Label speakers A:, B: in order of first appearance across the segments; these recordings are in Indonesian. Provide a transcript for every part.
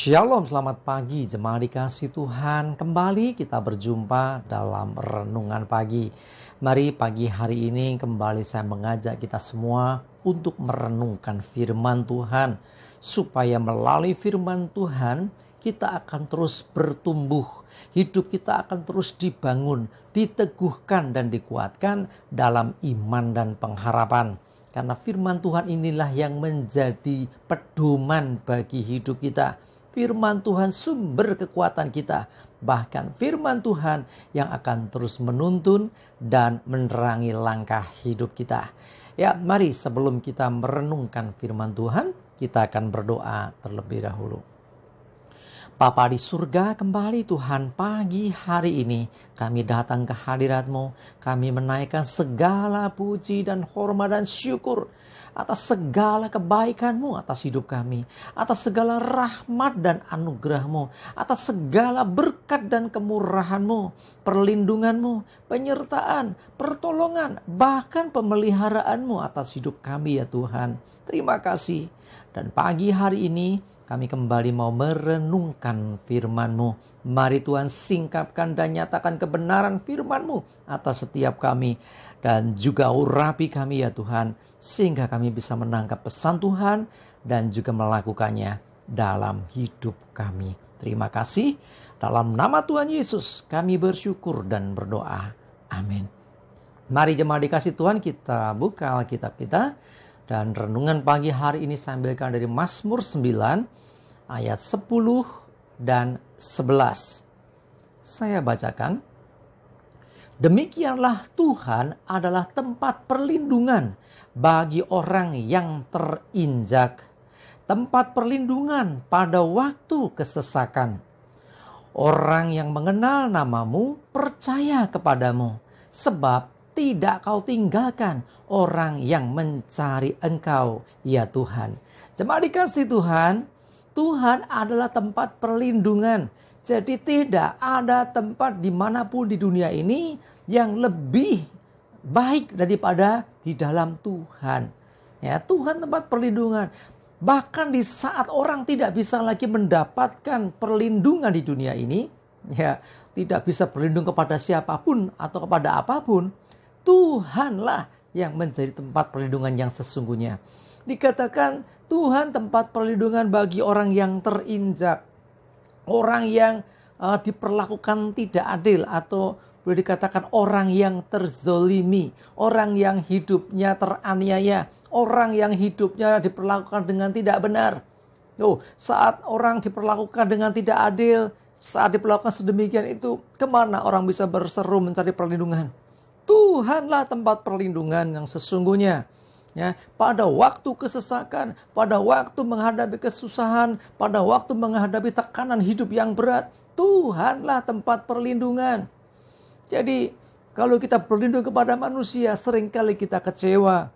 A: Shalom, selamat pagi jemaat dikasih Tuhan. Kembali kita berjumpa dalam renungan pagi. Mari pagi hari ini kembali saya mengajak kita semua untuk merenungkan firman Tuhan. Supaya melalui firman Tuhan kita akan terus bertumbuh. Hidup kita akan terus dibangun, diteguhkan dan dikuatkan dalam iman dan pengharapan. Karena firman Tuhan inilah yang menjadi pedoman bagi hidup kita. Firman Tuhan sumber kekuatan kita. Bahkan firman Tuhan yang akan terus menuntun dan menerangi langkah hidup kita. Ya, mari sebelum kita merenungkan firman Tuhan, kita akan berdoa terlebih dahulu. Bapa di surga, kembali Tuhan pagi hari ini kami datang ke hadirat-Mu. Kami menaikkan segala puji dan hormat dan syukur atas segala kebaikan-Mu atas hidup kami, atas segala rahmat dan anugerah-Mu, atas segala berkat dan kemurahan-Mu, perlindungan-Mu, penyertaan, pertolongan, bahkan pemeliharaan-Mu atas hidup kami ya Tuhan. Terima kasih. Dan pagi hari ini kami kembali mau merenungkan firman-Mu. Mari Tuhan singkapkan dan nyatakan kebenaran firman-Mu atas setiap kami. Dan juga urapi kami ya Tuhan. Sehingga kami bisa menangkap pesan Tuhan dan juga melakukannya dalam hidup kami. Terima kasih. Dalam nama Tuhan Yesus kami bersyukur dan berdoa. Amin. Mari jemaat dikasih Tuhan, kita buka Alkitab kita. Dan renungan pagi hari ini saya ambilkan dari Mazmur 9 ayat 10 dan 11. Saya bacakan. Demikianlah Tuhan adalah tempat perlindungan bagi orang yang terinjak, tempat perlindungan pada waktu kesesakan. Orang yang mengenal nama-Mu percaya kepadamu, sebab tidak Kau tinggalkan orang yang mencari Engkau, ya Tuhan. Jemaat dikasih Tuhan, Tuhan adalah tempat perlindungan. Jadi tidak ada tempat dimanapun di dunia ini yang lebih baik daripada di dalam Tuhan. Ya, Tuhan tempat perlindungan. Bahkan di saat orang tidak bisa lagi mendapatkan perlindungan di dunia ini, ya, tidak bisa berlindung kepada siapapun atau kepada apapun, Tuhanlah yang menjadi tempat perlindungan yang sesungguhnya. Dikatakan Tuhan tempat perlindungan bagi orang yang terinjak. Orang yang diperlakukan tidak adil, atau boleh dikatakan orang yang terzolimi, orang yang hidupnya teraniaya, orang yang hidupnya diperlakukan dengan tidak benar. Saat orang diperlakukan dengan tidak adil, saat diperlakukan sedemikian itu, kemana orang bisa berseru mencari perlindungan? Tuhanlah tempat perlindungan yang sesungguhnya. Ya, pada waktu kesesakan, pada waktu menghadapi kesusahan, pada waktu menghadapi tekanan hidup yang berat, Tuhanlah tempat perlindungan. Jadi kalau kita berlindung kepada manusia, seringkali kita kecewa.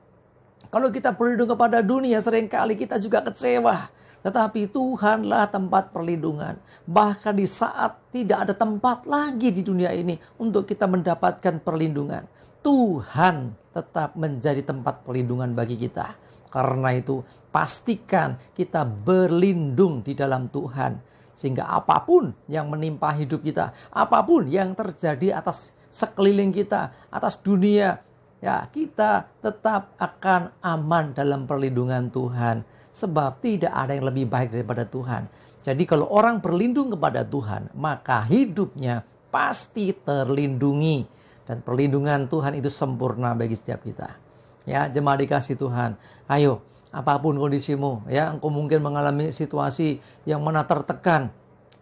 A: Kalau kita berlindung kepada dunia, seringkali kita juga kecewa. Tetapi Tuhanlah tempat perlindungan. Bahkan di saat tidak ada tempat lagi di dunia ini untuk kita mendapatkan perlindungan, Tuhan tetap menjadi tempat perlindungan bagi kita. Karena itu pastikan kita berlindung di dalam Tuhan. Sehingga apapun yang menimpa hidup kita, apapun yang terjadi atas sekeliling kita, atas dunia, ya, kita tetap akan aman dalam perlindungan Tuhan. Sebab tidak ada yang lebih baik daripada Tuhan. Jadi kalau orang berlindung kepada Tuhan, maka hidupnya pasti terlindungi. Dan perlindungan Tuhan itu sempurna bagi setiap kita. Ya, jemaat dikasih Tuhan. Ayo, apapun kondisimu, ya, engkau mungkin mengalami situasi yang mana tertekan,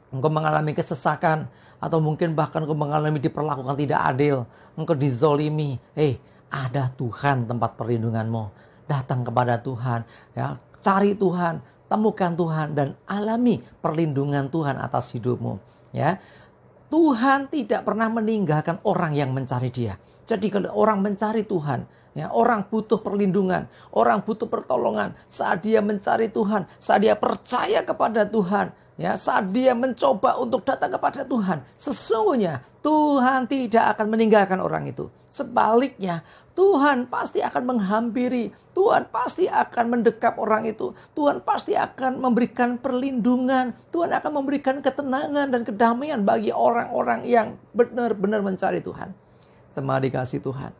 A: engkau mengalami kesesakan, atau mungkin bahkan engkau mengalami diperlakukan tidak adil, engkau dizolimi. Ada Tuhan tempat perlindunganmu. Datang kepada Tuhan, ya, cari Tuhan, temukan Tuhan, dan alami perlindungan Tuhan atas hidupmu. Ya. Tuhan tidak pernah meninggalkan orang yang mencari Dia. Jadi kalau orang mencari Tuhan, ya, orang butuh perlindungan, orang butuh pertolongan, saat dia mencari Tuhan, saat dia percaya kepada Tuhan, Ya, saat dia mencoba untuk datang kepada Tuhan, sesungguhnya Tuhan tidak akan meninggalkan orang itu. Sebaliknya, Tuhan pasti akan menghampiri, Tuhan pasti akan mendekap orang itu, Tuhan pasti akan memberikan perlindungan, Tuhan akan memberikan ketenangan dan kedamaian bagi orang-orang yang benar-benar mencari Tuhan. Jemaat dikasih Tuhan,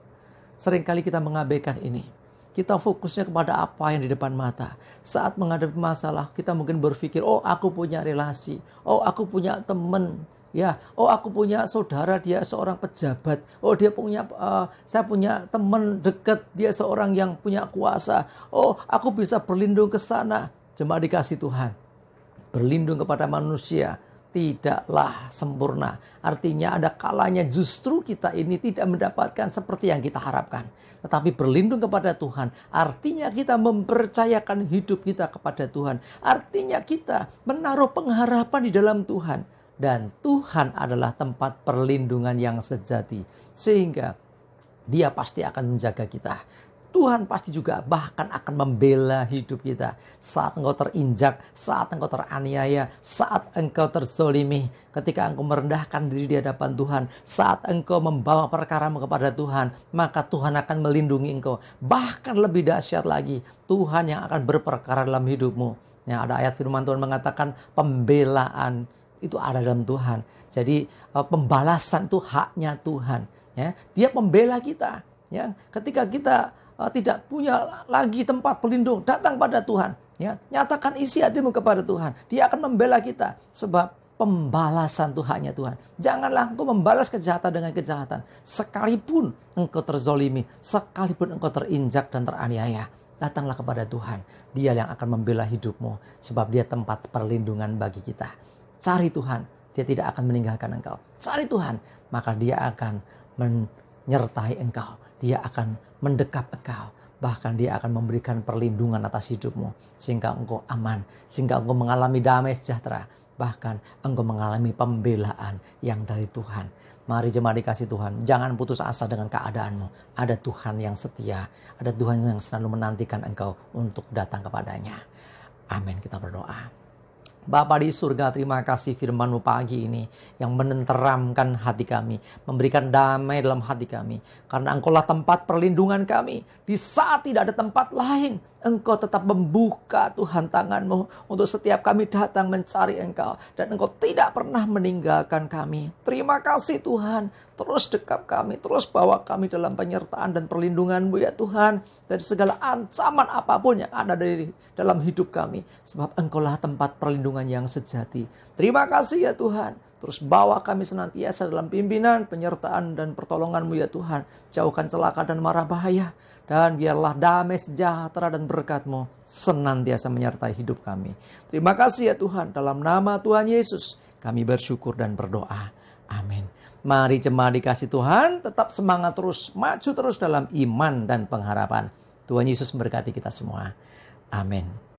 A: seringkali kita mengabaikan ini. Kita fokusnya kepada apa yang di depan mata. Saat menghadapi masalah, kita mungkin berpikir, oh aku punya relasi, oh aku punya teman, ya, oh aku punya saudara, dia seorang pejabat, oh saya punya teman dekat, dia seorang yang punya kuasa, oh aku bisa berlindung ke sana. Jemaat dikasih Tuhan, berlindung kepada manusia tidaklah sempurna. Artinya ada kalanya justru kita ini tidak mendapatkan seperti yang kita harapkan. Tetapi berlindung kepada Tuhan, artinya kita mempercayakan hidup kita kepada Tuhan. Artinya kita menaruh pengharapan di dalam Tuhan. Dan Tuhan adalah tempat perlindungan yang sejati. Sehingga Dia pasti akan menjaga kita. Tuhan pasti juga bahkan akan membela hidup kita. Saat engkau terinjak, saat engkau teraniaya, saat engkau terzolimi, ketika engkau merendahkan diri di hadapan Tuhan, saat engkau membawa perkaramu kepada Tuhan, maka Tuhan akan melindungi engkau. Bahkan lebih dahsyat lagi, Tuhan yang akan berperkara dalam hidupmu. Ya, ada ayat firman Tuhan mengatakan pembelaan itu ada dalam Tuhan. Jadi pembalasan itu haknya Tuhan. Ya, Dia pembela kita. Ya, ketika kita tidak punya lagi tempat pelindung, datang pada Tuhan. Ya, nyatakan isi hatimu kepada Tuhan. Dia akan membela kita. Sebab pembalasan itu haknya Tuhan. Janganlah engkau membalas kejahatan dengan kejahatan. Sekalipun engkau terzolimi, sekalipun engkau terinjak dan teraniaya, datanglah kepada Tuhan. Dia yang akan membela hidupmu. Sebab Dia tempat perlindungan bagi kita. Cari Tuhan, Dia tidak akan meninggalkan engkau. Cari Tuhan, maka Dia akan menyertai engkau. Dia akan mendekap engkau. Bahkan Dia akan memberikan perlindungan atas hidupmu. Sehingga engkau aman. Sehingga engkau mengalami damai sejahtera. Bahkan engkau mengalami pembelaan yang dari Tuhan. Mari jemaat dikasih Tuhan. Jangan putus asa dengan keadaanmu. Ada Tuhan yang setia. Ada Tuhan yang selalu menantikan engkau untuk datang kepadanya. Amin. Kita berdoa. Bapa di surga, terima kasih firman-Mu pagi ini yang menenteramkan hati kami, memberikan damai dalam hati kami. Karena Engkaulah tempat perlindungan kami. Di saat tidak ada tempat lain, Engkau tetap membuka Tuhan tangan-Mu untuk setiap kami datang mencari Engkau. Dan Engkau tidak pernah meninggalkan kami. Terima kasih Tuhan. Terus dekap kami, terus bawa kami dalam penyertaan dan perlindungan-Mu ya Tuhan. Dari segala ancaman apapun yang ada dalam hidup kami. Sebab Engkaulah tempat perlindungan yang sejati. Terima kasih ya Tuhan. Terus bawa kami senantiasa dalam pimpinan, penyertaan dan pertolongan-Mu ya Tuhan. Jauhkan celaka dan mara bahaya. Dan biarlah damai sejahtera dan berkat-Mu senantiasa menyertai hidup kami. Terima kasih ya Tuhan. Dalam nama Tuhan Yesus kami bersyukur dan berdoa. Amin. Mari jemaat dikasih Tuhan, tetap semangat terus, maju terus dalam iman dan pengharapan. Tuhan Yesus memberkati kita semua. Amin.